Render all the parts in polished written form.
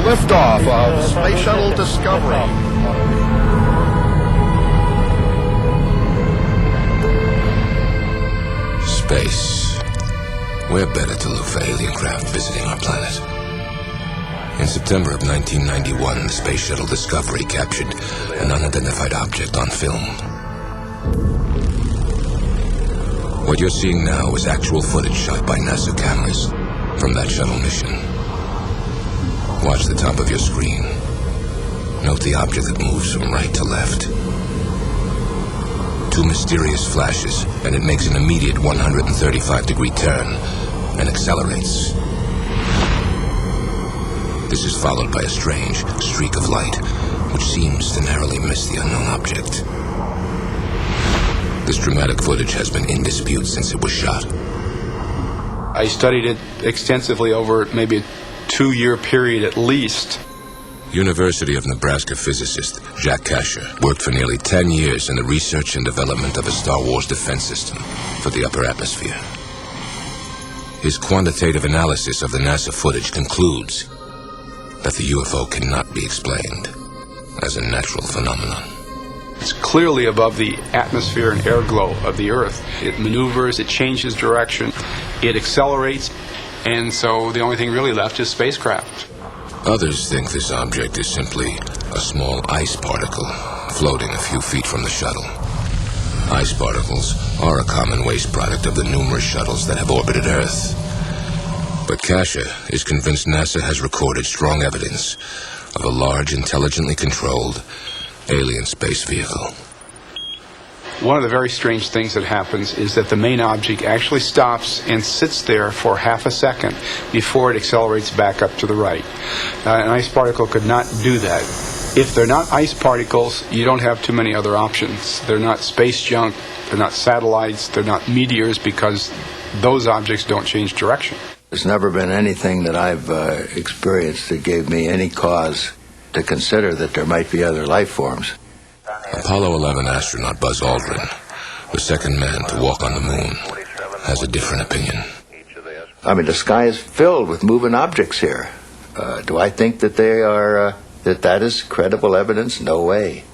Liftoff of Space Shuttle Discovery. Space. Where better to look for alien craft visiting our planet? In September of 1991, the Space Shuttle Discovery captured an unidentified object on film. What you're seeing now is actual footage shot by NASA cameras from that shuttle mission. Watch the top of your screen. Note the object that moves from right to left. Two mysterious flashes, and it makes an immediate 135-degree turn and accelerates. This is followed by a strange streak of light, which seems to narrowly miss the unknown object. This dramatic footage has been in dispute since it was shot. I studied it extensively over maybe a 2-year period at least. University of Nebraska physicist Jack Kasher worked for nearly 10 years in the research and development of a Star Wars defense system for the upper atmosphere. His quantitative analysis of the NASA footage concludes that the UFO cannot be explained as a natural phenomenon. It's clearly above the atmosphere and air glow of the Earth. It maneuvers, it changes direction, it accelerates, and so the only thing really left is spacecraft. Others think this object is simply a small ice particle floating a few feet from the shuttle. Ice particles are a common waste product of the numerous shuttles that have orbited Earth. But Kasher is convinced NASA has recorded strong evidence of a large, intelligently controlled alien space vehicle. One of the very strange things that happens is that the main object actually stops and sits there for half a second before it accelerates back up to the right. An ice particle could not do that. If they're not ice particles, you don't have too many other options. They're not space junk, they're not satellites, they're not meteors, because those objects don't change direction. There's never been anything that I've experienced that gave me any cause to consider that there might be other life forms. Apollo 11 astronaut Buzz Aldrin, the second man to walk on the moon, has a different opinion. I mean, the sky is filled with moving objects here. Do I think that they are, that is credible evidence? No way.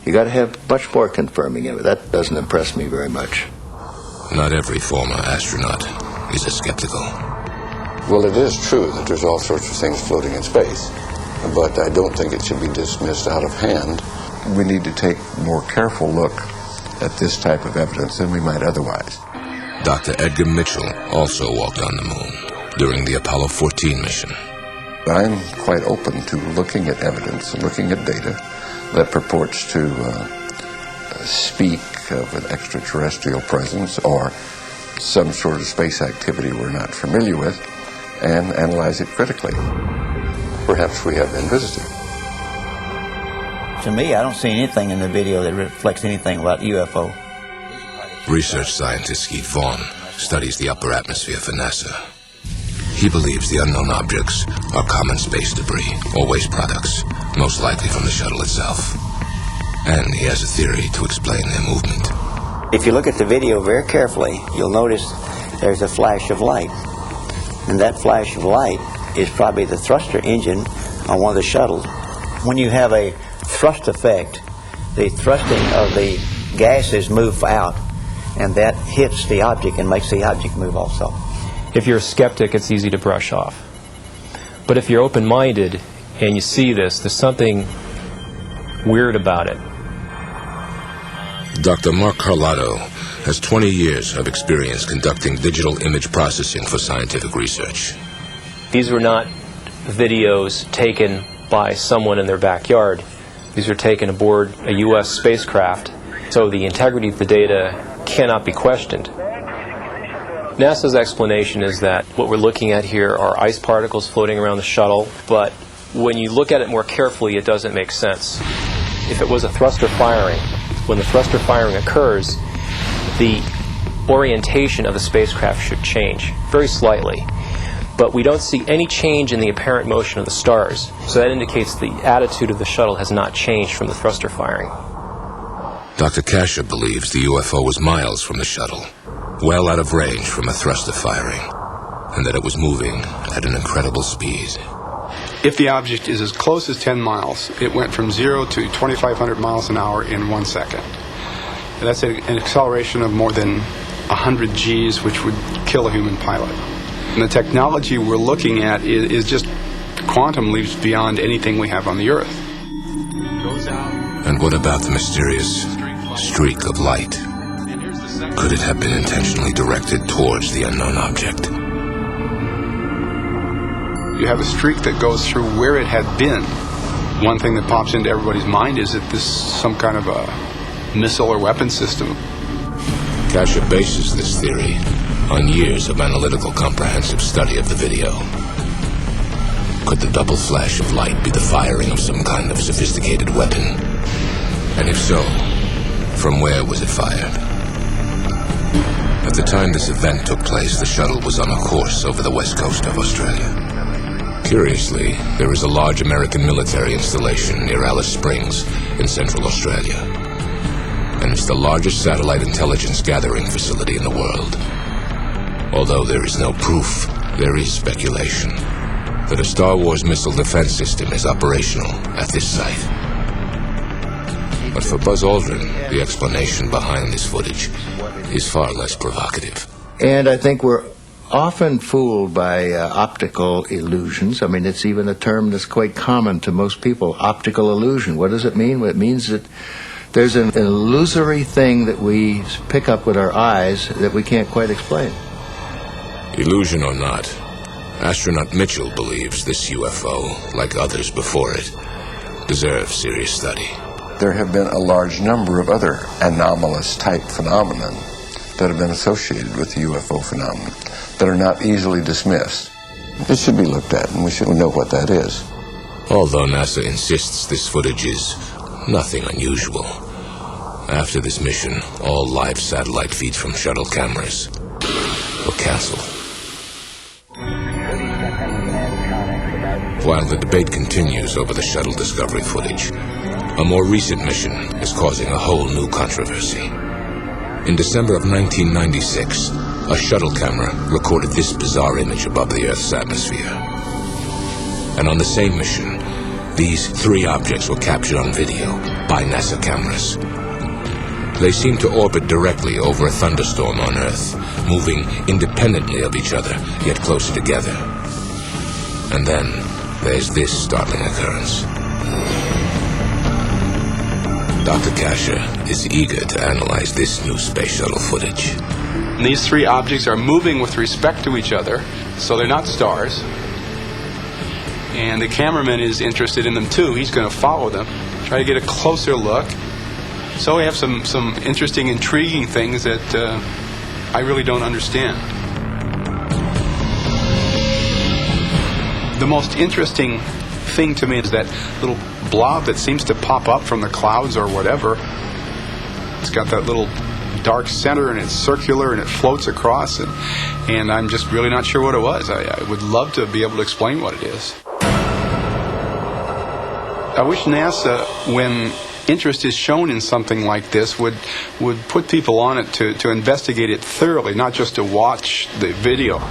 You got to have much more confirming it. That doesn't impress me very much. Not every former astronaut is as skeptical. Well, it is true that there's all sorts of things floating in space, but I don't think it should be dismissed out of hand. We need to take a more careful look at this type of evidence than we might otherwise. Dr. Edgar Mitchell also walked on the moon during the Apollo 14 mission. I'm quite open to looking at evidence, looking at data that purports to speak of an extraterrestrial presence or some sort of space activity we're not familiar with, and analyze it critically. Perhaps we have been visited. To me, I don't see anything in the video that reflects anything about UFO. Research scientist Keith Vaughn studies the upper atmosphere for NASA. He believes the unknown objects are common space debris or waste products, most likely from the shuttle itself. And he has a theory to explain their movement. If you look at the video very carefully, you'll notice there's a flash of light. And that flash of light is probably the thruster engine on one of the shuttles. When you have a thrust effect, the thrusting of the gases move out, and that hits the object and makes the object move also. If you're a skeptic, it's easy to brush off. But if you're open-minded and you see this, there's something weird about it. Dr. Mark Carlotto has 20 years of experience conducting digital image processing for scientific research. These were not videos taken by someone in their backyard. These were taken aboard a U.S. spacecraft, so the integrity of the data cannot be questioned. NASA's explanation is that what we're looking at here are ice particles floating around the shuttle, but when you look at it more carefully, it doesn't make sense. If it was a thruster firing, when the thruster firing occurs, the orientation of the spacecraft should change, very slightly. But we don't see any change in the apparent motion of the stars, so that indicates the attitude of the shuttle has not changed from the thruster firing. Dr. Kasher believes the UFO was miles from the shuttle, well out of range from a thruster firing, and that it was moving at an incredible speed. If the object is as close as 10 miles, it went from 0 to 2,500 miles an hour in 1 second. And that's an acceleration of more than 100 Gs, which would kill a human pilot. And the technology we're looking at is just quantum leaps beyond anything we have on the Earth. And what about the mysterious streak of light? Could it have been intentionally directed towards the unknown object? You have a streak that goes through where it had been. One thing that pops into everybody's mind is that this is some kind of a missile or weapon system. Kasha bases this theory on years of analytical, comprehensive study of the video. Could the double flash of light be the firing of some kind of sophisticated weapon? And if so, from where was it fired? At the time this event took place, the shuttle was on a course over the west coast of Australia. Curiously, there is a large American military installation near Alice Springs in central Australia. And it's the largest satellite intelligence gathering facility in the world. Although there is no proof, there is speculation that a Star Wars missile defense system is operational at this site. But for Buzz Aldrin, the explanation behind this footage is far less provocative. And I think we're often fooled by optical illusions. I mean, it's even a term that's quite common to most people, optical illusion. What does it mean? Well, it means that there's an illusory thing that we pick up with our eyes that we can't quite explain. Illusion or not, astronaut Mitchell believes this UFO, like others before it, deserves serious study. There have been a large number of other anomalous type phenomena that have been associated with the UFO phenomenon that are not easily dismissed. It should be looked at, and we should know what that is. Although NASA insists this footage is nothing unusual. After this mission, all live satellite feeds from shuttle cameras were canceled. While the debate continues over the shuttle Discovery footage, a more recent mission is causing a whole new controversy. In December of 1996, a shuttle camera recorded this bizarre image above the Earth's atmosphere. And on the same mission, these three objects were captured on video by NASA cameras. They seem to orbit directly over a thunderstorm on Earth, moving independently of each other, yet closer together. And then there's this startling occurrence. Dr. Kasha is eager to analyze this new space shuttle footage. And these three objects are moving with respect to each other, so they're not stars. And the cameraman is interested in them too. He's going to follow them, try to get a closer look. So we have some interesting, intriguing things that I really don't understand. The most interesting thing to me is that little blob that seems to pop up from the clouds or whatever. It's got that little dark center and it's circular and it floats across, and I'm just really not sure what it was. I would love to be able to explain what it is. I wish NASA, when interest is shown in something like this, would put people on it to investigate it thoroughly, not just to watch the video.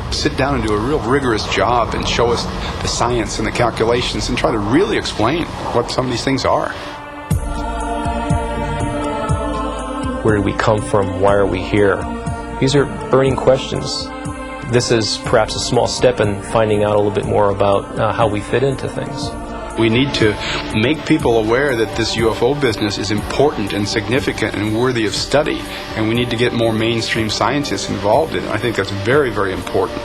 Sit down and do a real rigorous job and show us the science and the calculations and try to really explain what some of these things are. Where do we come from? Why are we here? These are burning questions. This is perhaps a small step in finding out a little bit more about how we fit into things. We need to make people aware that this UFO business is important and significant and worthy of study, and we need to get more mainstream scientists involved in it. I think that's very, very important.